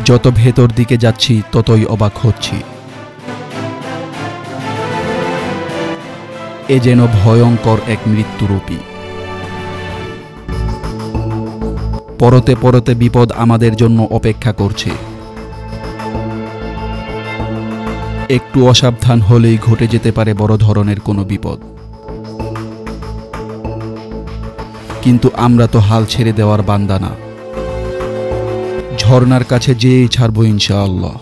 যত ভেতর দিকে যাচ্ছি ততই অবাক হচ্ছি। এ যেন ভয়ঙ্কর এক মৃত্যুরূপী। পরতে পরতে বিপদ আমাদের জন্য অপেক্ষা করছে। একটু অসাবধান হলেই ঘটে যেতে পারে বড় ধরনের কোনো বিপদ। কিন্তু আমরা তো হাল ছেড়ে দেওয়ার বান্দা না। ঝর্ণার কাছে যেয়েই ছাড়ব ইনশাআল্লাহ।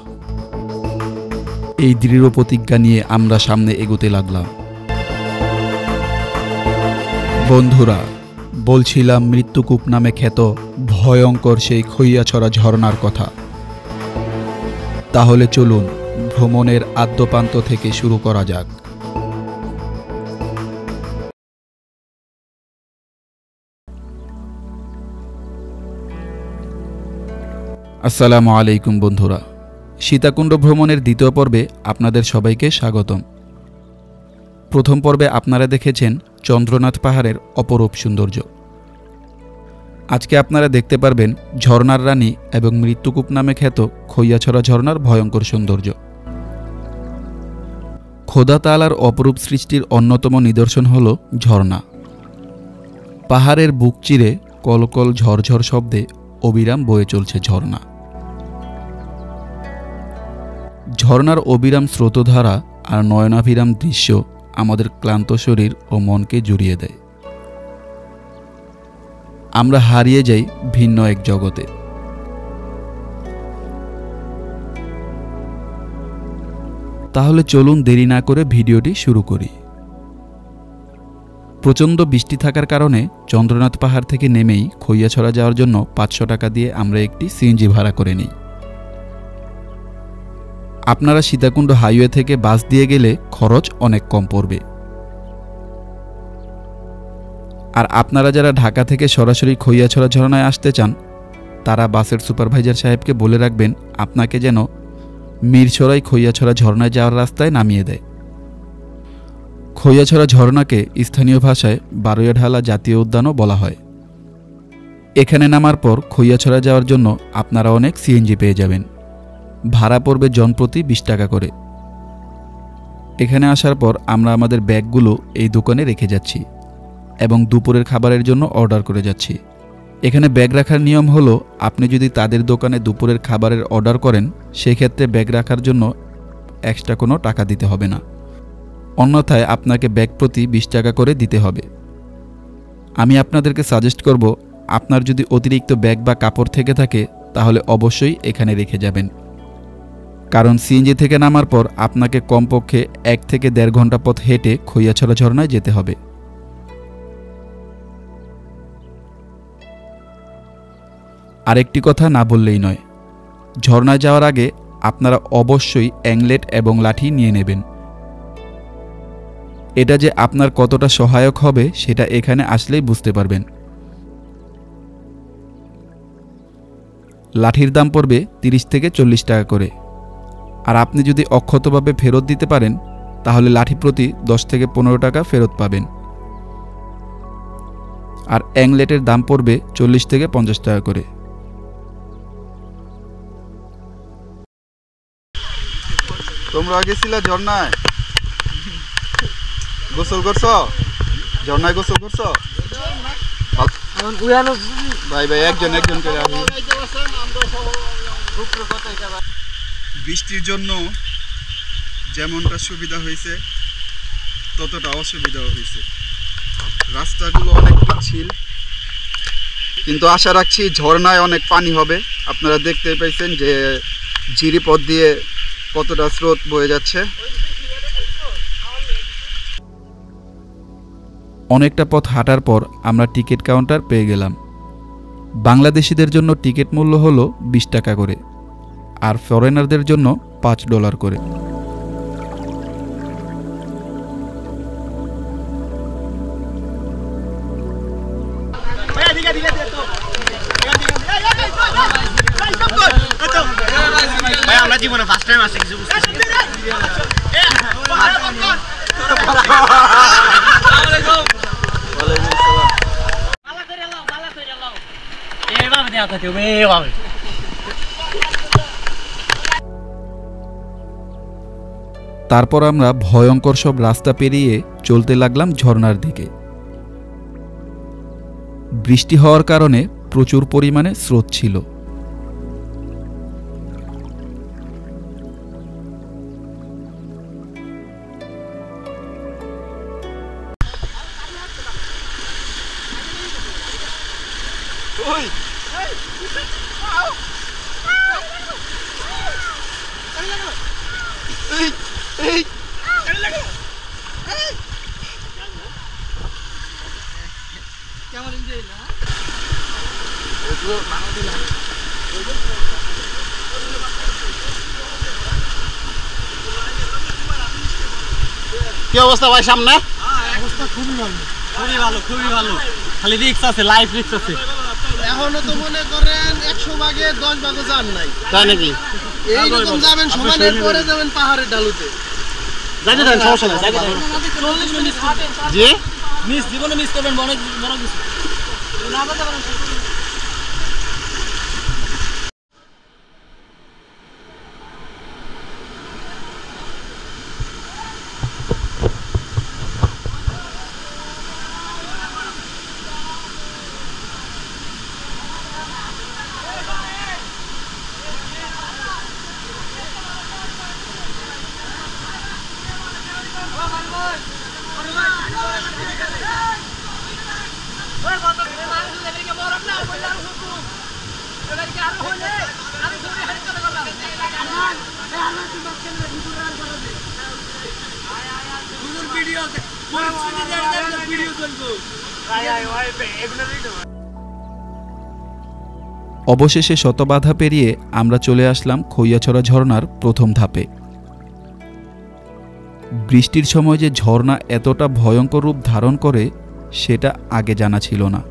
এই দৃঢ় প্রতিজ্ঞা নিয়ে আমরা সামনে এগোতে লাগলাম। বন্ধুরা, বলছিলাম মৃত্যুকূপ নামে খ্যাত ভয়ঙ্কর সেই খইয়াছড়া ঝর্ণার কথা। তাহলে চলুন ভ্রমণের আদ্যপ্রান্ত থেকে শুরু করা যাক। আসসালামু আলাইকুম বন্ধুরা, সীতাকুণ্ড ভ্রমণের দ্বিতীয় পর্বে আপনাদের সবাইকে স্বাগতম। প্রথম পর্বে আপনারা দেখেছেন চন্দ্রনাথ পাহাড়ের অপরূপ সৌন্দর্য। আজকে আপনারা দেখতে পারবেন ঝর্ণার রানী এবং মৃত্যুকূপ নামে খ্যাত খইয়াছড়া ঝর্ণার ভয়ঙ্কর সৌন্দর্য। খোদা তাআলার অপরূপ সৃষ্টির অন্যতম নিদর্শন হল ঝর্ণা। পাহাড়ের বুক চিরে কলকল ঝরঝর শব্দে অবিরাম বয়ে চলছে ঝর্ণা। ঝর্ণার অবিরাম স্রোতধারা আর নয়নাভিরাম দৃশ্য আমাদের ক্লান্ত শরীর ও মনকে জুড়িয়ে দেয়। আমরা হারিয়ে যাই ভিন্ন এক জগতে। তাহলে চলুন দেরি না করে ভিডিওটি শুরু করি। প্রচণ্ড বৃষ্টি থাকার কারণে চন্দ্রনাথ পাহাড় থেকে নেমেই খইয়াছড়া যাওয়ার জন্য 500 টাকা দিয়ে আমরা একটি সিএনজি ভাড়া করে নিই। আপনারা সীতাকুণ্ড হাইওয়ে থেকে বাস দিয়ে গেলে খরচ অনেক কম পড়বে। আর আপনারা যারা ঢাকা থেকে সরাসরি খইয়াছড়া ঝর্ণায় আসতে চান, তারা বাসের সুপারভাইজার সাহেবকে বলে রাখবেন আপনাকে যেন মিরসরাই খইয়াছড়া ঝর্ণায় যাওয়ার রাস্তায় নামিয়ে দেয়। খইয়াছড়া ঝর্ণাকে স্থানীয় ভাষায় বারোয়াঢালা জাতীয় উদ্যানও বলা হয়। এখানে নামার পর খইয়াছড়া যাওয়ার জন্য আপনারা অনেক সিএনজি পেয়ে যাবেন। ভাড়া পড়বে জনপ্রতি 20 টাকা করে। এখানে আসার পর আমরা আমাদের ব্যাগগুলো এই দোকানে রেখে যাচ্ছি এবং দুপুরের খাবারের জন্য অর্ডার করে যাচ্ছি। এখানে ব্যাগ রাখার নিয়ম হলো, আপনি যদি তাদের দোকানে দুপুরের খাবারের অর্ডার করেন, সেক্ষেত্রে ব্যাগ রাখার জন্য এক্সট্রা কোনো টাকা দিতে হবে না। অন্যথায় আপনাকে ব্যাগ প্রতি 20 টাকা করে দিতে হবে। আমি আপনাদেরকে সাজেস্ট করব, আপনার যদি অতিরিক্ত ব্যাগ বা কাপড় থেকে থাকে তাহলে অবশ্যই এখানে রেখে যাবেন। কারণ সিএনজি থেকে নামার পর আপনাকে কমপক্ষে 1 থেকে 1.5 ঘন্টা পথ হেঁটে খইয়াছড়া ঝর্ণায় যেতে হবে। আরেকটি কথা না বললেই নয়, ঝর্ণায় যাওয়ার আগে আপনারা অবশ্যই অ্যাংলেট এবং লাঠি নিয়ে নেবেন। এটা যে আপনার কতটা সহায়ক হবে সেটা এখানে আসলেই বুঝতে পারবেন। লাঠির দাম পড়বে 30 থেকে 40 টাকা করে। আর আপনি যদি অক্ষতভাবে ফেরত দিতে পারেন তাহলে লাঠি প্রতি 10 থেকে 15 টাকা ফেরত পাবেন। আর অ্যাংলেটের দাম পড়বে 40 থেকে 50 টাকা করে। তোমরা গেছিলা ঝর্ণায়? গোসল করছো? ঝর্ণায় গোসল করছো? ভাই ভাই একজন করে আসি। বৃষ্টির জন্য যেমনটা সুবিধা হয়েছে ততটা অসুবিধাও হয়েছে। রাস্তাগুলো অনেক পিচ্ছিল, কিন্তু আশা রাখছি ঝর্ণায় অনেক পানি হবে। আপনারা দেখতে পাইছেন যে ঝিরিপথ দিয়ে কতটা স্রোত বয়ে যাচ্ছে। অনেকটা পথ হাঁটার পর আমরা টিকিট কাউন্টার পেয়ে গেলাম। বাংলাদেশিদের জন্য টিকিট মূল্য হলো 20 টাকা করে, আর ফরেনারদের জন্য $5 করে। আমরা জীবনে ফার্স্ট টাইম আসি কিছু বুঝতেছি না। এইভাবে দেওয়া থাকে এইভাবে। তারপর আমরা ভয়ঙ্কর সব রাস্তা পেরিয়ে চলতে লাগলাম ঝর্ণার দিকে। বৃষ্টি হওয়ার কারণে প্রচুর পরিমাণে স্রোত ছিল। কি অবস্থা ভাই সামনে? অবস্থা খুবই ভালো, খুবই ভালো। খালি রিস্ক আছে, লাইফ রিস্ক আছে। এখনো তো মনে করেন 100 ভাগে 10 ভাগও যান নাই, তাই নাকি? এইরকম যাবেন সমানের পরে যাবেন পাহাড়ের ডালুতে। যাইতে দেন, সমস্যা নাই, যাইতে দেন। 40 মিনিট হাঁটেন, জি জীবনে মিস করবেন বড় কিছু না যেতে পারেন। অবশেষে শত বাধা পেরিয়ে আমরা চলে আসলাম খৈয়াছড়া ঝর্ণার প্রথম ধাপে। বৃষ্টির সময় যে ঝর্ণা এতটা ভয়ঙ্কর রূপ ধারণ করে সেটা আগে জানা ছিল না।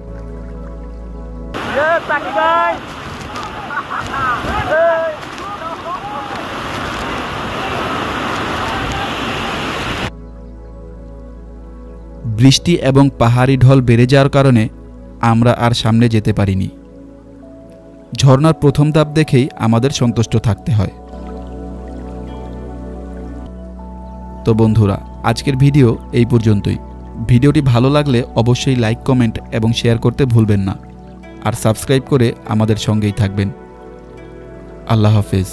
বৃষ্টি এবং পাহাড়ি ঢল বেড়ে যাওয়ার কারণে আমরা আর সামনে যেতে পারিনি। ঝর্ণার প্রথম ধাপ দেখেই আমাদের সন্তুষ্ট থাকতে হয়। তো বন্ধুরা, আজকের ভিডিও এই পর্যন্তই। ভিডিওটি ভালো লাগলে অবশ্যই লাইক, কমেন্ট এবং শেয়ার করতে ভুলবেন না। আর সাবস্ক্রাইব করে আমাদের সঙ্গেই থাকবেন। আল্লাহ হাফেজ।